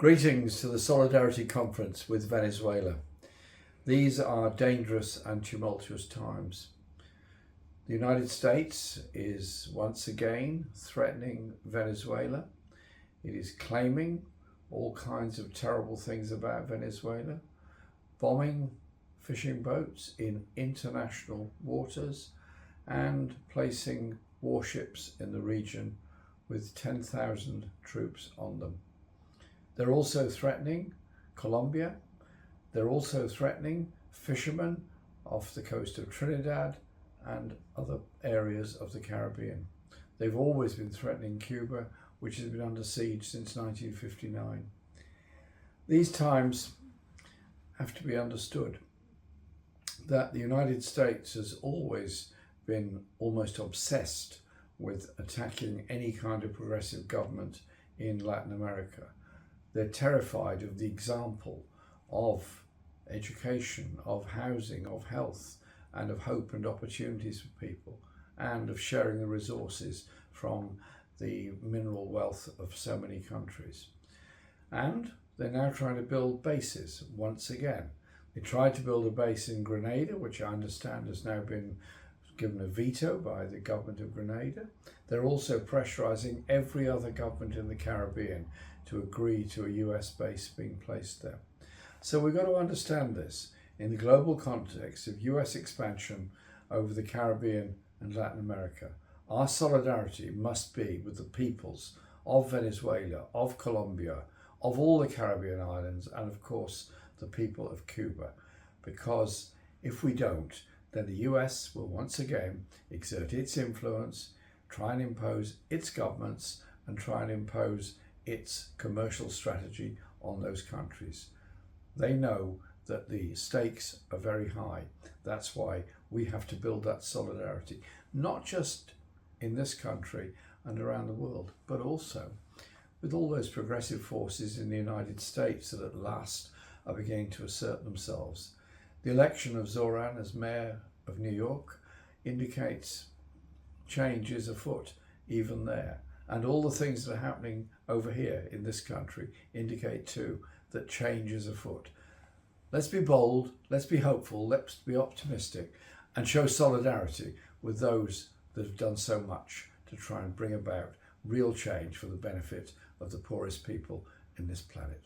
Greetings to the Solidarity Conference with Venezuela. These are dangerous and tumultuous times. The United States is once again threatening Venezuela. It is claiming all kinds of terrible things about Venezuela, bombing fishing boats in international waters and placing warships in the region with 10,000 troops on them. They're also threatening Colombia. They're also threatening fishermen off the coast of Trinidad and other areas of the Caribbean. They've always been threatening Cuba, which has been under siege since 1959. These times have to be understood that the United States has always been almost obsessed with attacking any kind of progressive government in Latin America. They're terrified of the example of education, of housing, of health, and of hope and opportunities for people, and of sharing the resources from the mineral wealth of so many countries. And they're now trying to build bases once again. They tried to build a base in Grenada, which I understand has now been given a veto by the government of Grenada. They're also pressurizing every other government in the Caribbean to agree to a US base being placed there. So we've got to understand this in the global context of US expansion over the Caribbean and Latin America. Our solidarity must be with the peoples of Venezuela, of Colombia, of all the Caribbean islands, and of course the people of Cuba, because if we don't, then the US will once again exert its influence, try and impose its governments, and try and impose its commercial strategy on those countries. They know that the stakes are very high. That's why we have to build that solidarity, not just in this country and around the world, but also with all those progressive forces in the United States that at last are beginning to assert themselves. The election of Zoran as mayor of New York indicates change is afoot even there. And all the things that are happening over here in this country indicate too that change is afoot. Let's be bold, let's be hopeful, let's be optimistic, and show solidarity with those that have done so much to try and bring about real change for the benefit of the poorest people in this planet.